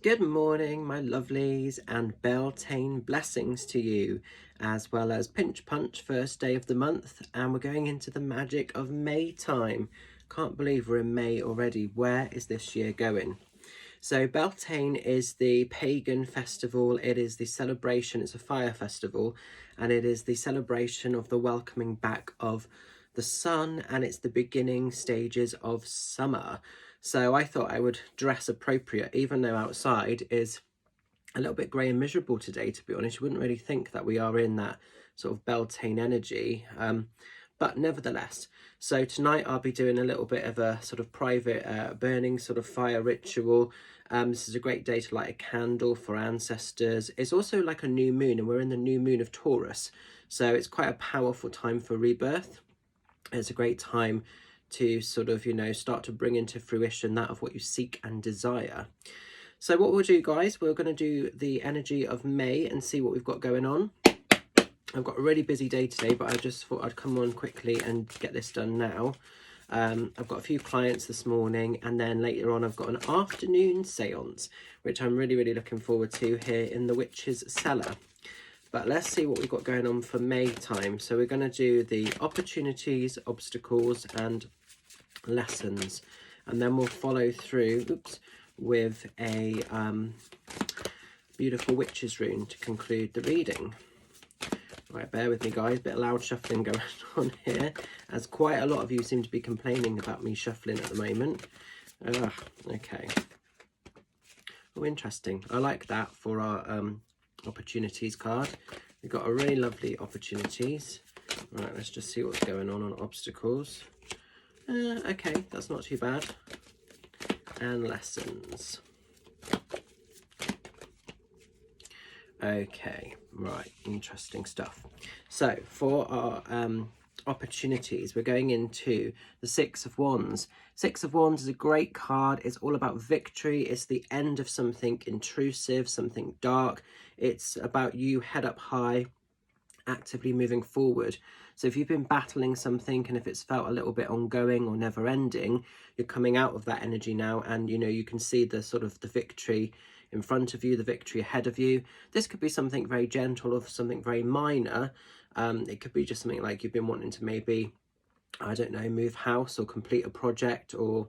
Good morning, my lovelies, and Beltane blessings to you, as well as Pinch Punch, first day of the month, and we're going into the magic of May time. Can't believe we're in May already. Where is this year going? So Beltane is the pagan festival. It is the celebration, it's a fire festival, and it is the celebration of the welcoming back of the sun, and it's the beginning stages of summer. So I thought I would dress appropriate, even though outside is a little bit grey and miserable today, to be honest. You wouldn't really think that we are in that sort of Beltane energy, but nevertheless. So tonight I'll be doing a little bit of a sort of private burning sort of fire ritual. This is a great day to light a candle for ancestors. It's also like a new moon, and we're in the new moon of Taurus, so it's quite a powerful time for rebirth. It's a great time to sort of, start to bring into fruition that of what you seek and desire. So what we'll do, guys, we're going to do the energy of May and see what we've got going on. I've got a really busy day today, but I just thought I'd come on quickly and get this done now. I've got a few clients this morning, and then later on I've got an afternoon seance, which I'm really looking forward to here in the Witch's Cellar. But let's see what we've got going on for May time. So we're going to do the opportunities, obstacles, and lessons, and then we'll follow through with a beautiful witch's rune to conclude the reading. Right, bear with me, guys, bit of loud shuffling going on here, as quite a lot of you seem to be complaining about me shuffling at the moment. Okay. Oh, interesting. I like that for our opportunities card. We've got a really lovely opportunities. Right, let's just see what's going on obstacles. Okay, that's not too bad. And lessons. Okay, right, interesting stuff. So for our opportunities, we're going into the Six of Wands. Six of Wands is a great card. It's all about victory. It's the end of something intrusive, something dark. It's about you head up high, actively moving forward. So if you've been battling something, and if it's felt a little bit ongoing or never ending, you're coming out of that energy now, and you can see the sort of the victory in front of you, the victory ahead of you. This could be something very gentle or something very minor. It could be just something like you've been wanting to maybe, I don't know, move house or complete a project or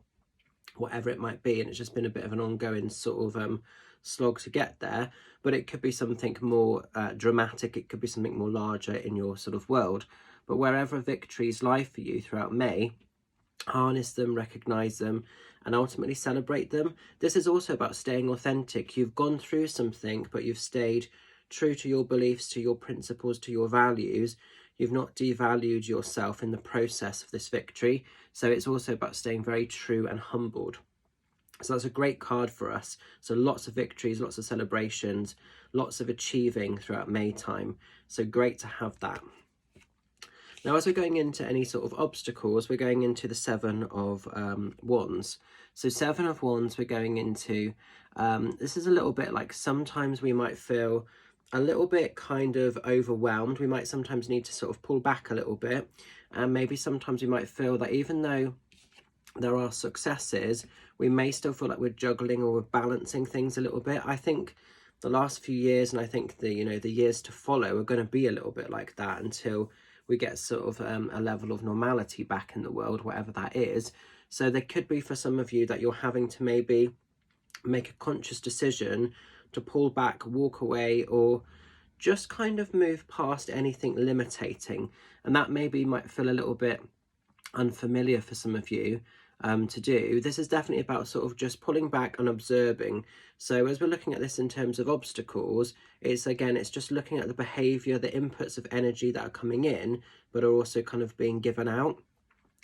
whatever it might be, and it's just been a bit of an ongoing sort of slog to get there. But it could be something more dramatic. It could be something more larger in your sort of world. But wherever victories lie for you throughout May, harness them, recognize them, and ultimately celebrate them. This is also about staying authentic. You've gone through something, but you've stayed true to your beliefs, to your principles, to your values. You've not devalued yourself in the process of this victory. So it's also about staying very true and humbled. So that's a great card for us. So lots of victories, lots of celebrations, lots of achieving throughout May time. So great to have that. Now, as we're going into any sort of obstacles, we're going into the Seven of Wands. So Seven of Wands, we're going into, this is a little bit like sometimes we might feel a little bit kind of overwhelmed. We might sometimes need to sort of pull back a little bit. And maybe sometimes we might feel that even though there are successes, we may still feel like we're juggling or we're balancing things a little bit. I think the last few years, and I think the years to follow, are going to be a little bit like that until we get sort of a level of normality back in the world, whatever that is. So there could be for some of you that you're having to maybe make a conscious decision to pull back, walk away, or just kind of move past anything limiting. And that maybe might feel a little bit unfamiliar for some of you to do. This is definitely about sort of just pulling back and observing. So as we're looking at this in terms of obstacles, it's just looking at the behavior, the inputs of energy that are coming in, but are also kind of being given out.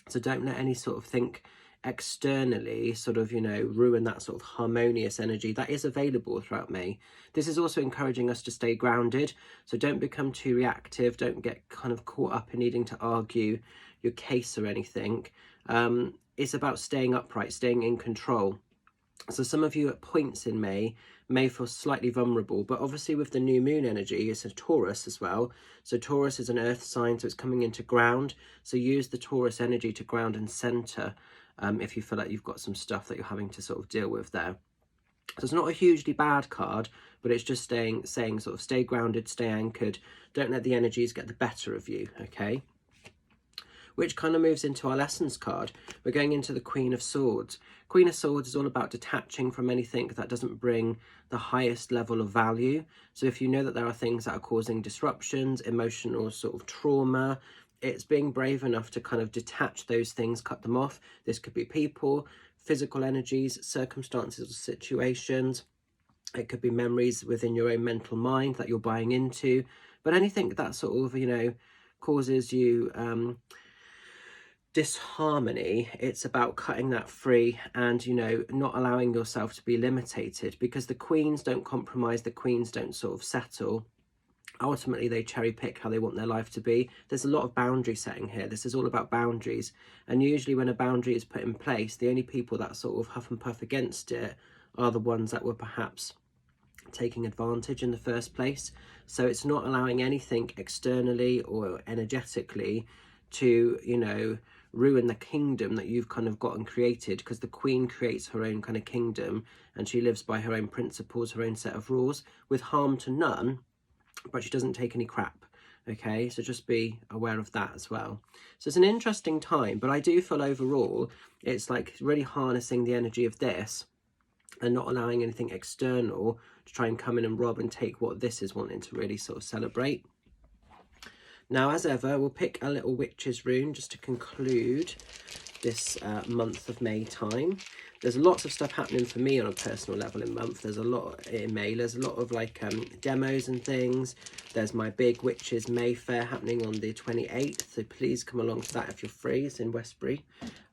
So don't let any sort of think externally sort of, ruin that sort of harmonious energy that is available throughout May. This is also encouraging us to stay grounded. So don't become too reactive. Don't get kind of caught up in needing to argue your case or anything. It's about staying upright, staying in control. So some of you at points in May feel slightly vulnerable, but obviously with the new moon energy, it's a Taurus as well. So Taurus is an earth sign, so it's coming into ground. So use the Taurus energy to ground and center if you feel like you've got some stuff that you're having to sort of deal with there. So it's not a hugely bad card, but it's just saying sort of stay grounded, stay anchored, don't let the energies get the better of you, okay? Which kind of moves into our lessons card. We're going into the Queen of Swords. Queen of Swords is all about detaching from anything that doesn't bring the highest level of value. So if you know that there are things that are causing disruptions, emotional sort of trauma, it's being brave enough to kind of detach those things, cut them off. This could be people, physical energies, circumstances or situations. It could be memories within your own mental mind that you're buying into, but anything that sort of, you know, causes you disharmony, it's about cutting that free and, you know, not allowing yourself to be limited, because the queens don't compromise, the queens don't sort of settle. Ultimately, they cherry pick how they want their life to be. There's a lot of boundary setting here. This is all about boundaries. And usually when a boundary is put in place, the only people that sort of huff and puff against it are the ones that were perhaps taking advantage in the first place. So it's not allowing anything externally or energetically to, you know, ruin the kingdom that you've kind of got and created, because the queen creates her own kind of kingdom and she lives by her own principles, her own set of rules, with harm to none, but she doesn't take any crap. Okay, so just be aware of that as well. So it's an interesting time, but I do feel overall it's like really harnessing the energy of this and not allowing anything external to try and come in and rob and take what this is wanting to really sort of celebrate. Now, as ever, we'll pick a little witch's rune just to conclude this month of May time. There's lots of stuff happening for me on a personal level in month. There's a lot in May. There's a lot of like demos and things. There's my big Witches May Fair happening on the 28th. So please come along to that if you're free. It's in Westbury.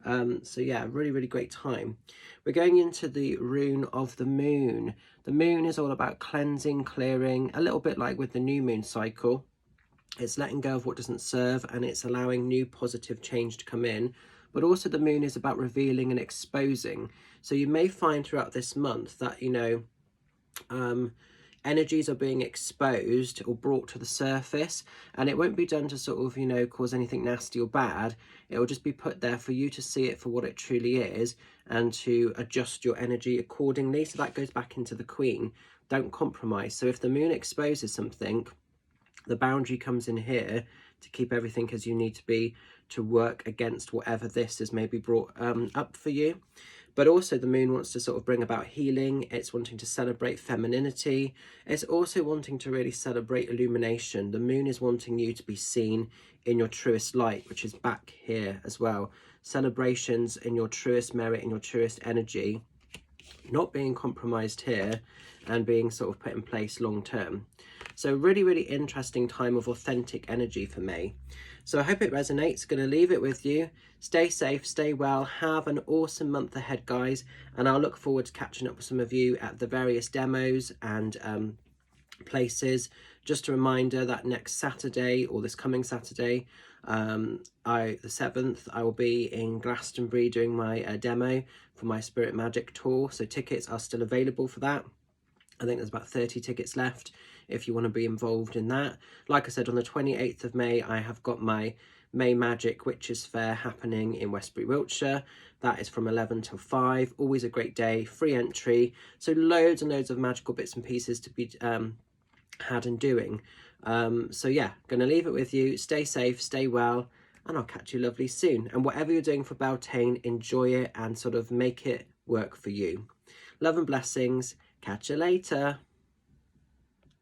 So yeah, really, really great time. We're going into the rune of the moon. The moon is all about cleansing, clearing, a little bit like with the new moon cycle. It's letting go of what doesn't serve and it's allowing new positive change to come in. But also the moon is about revealing and exposing. So you may find throughout this month that, you know, energies are being exposed or brought to the surface, and it won't be done to sort of, you know, cause anything nasty or bad. It will just be put there for you to see it for what it truly is and to adjust your energy accordingly. So that goes back into the queen. Don't compromise. So if the moon exposes something, the boundary comes in here to keep everything as you need to be, to work against whatever this is maybe brought up for you. But also the moon wants to sort of bring about healing. It's wanting to celebrate femininity. It's also wanting to really celebrate illumination. The moon is wanting you to be seen in your truest light, which is back here as well. Celebrations in your truest merit, in your truest energy, not being compromised here and being sort of put in place long term. So really, really interesting time of authentic energy for me. So I hope it resonates. Going to leave it with you. Stay safe, stay well, have an awesome month ahead, guys. And I'll look forward to catching up with some of you at the various demos and places. Just a reminder that next Saturday, or this coming Saturday, the 7th, I will be in Glastonbury doing my demo for my Spirit Magic tour. So tickets are still available for that. I think there's about 30 tickets left if you want to be involved in that. Like I said, on the 28th of May, I have got my May Magic Witches Fair happening in Westbury, Wiltshire. That is from 11 till 5. Always a great day, free entry. So loads and loads of magical bits and pieces to be had and doing. So yeah, going to leave it with you. Stay safe, stay well, and I'll catch you lovely soon. And whatever you're doing for Beltane, enjoy it and sort of make it work for you. Love and blessings. Catch you later.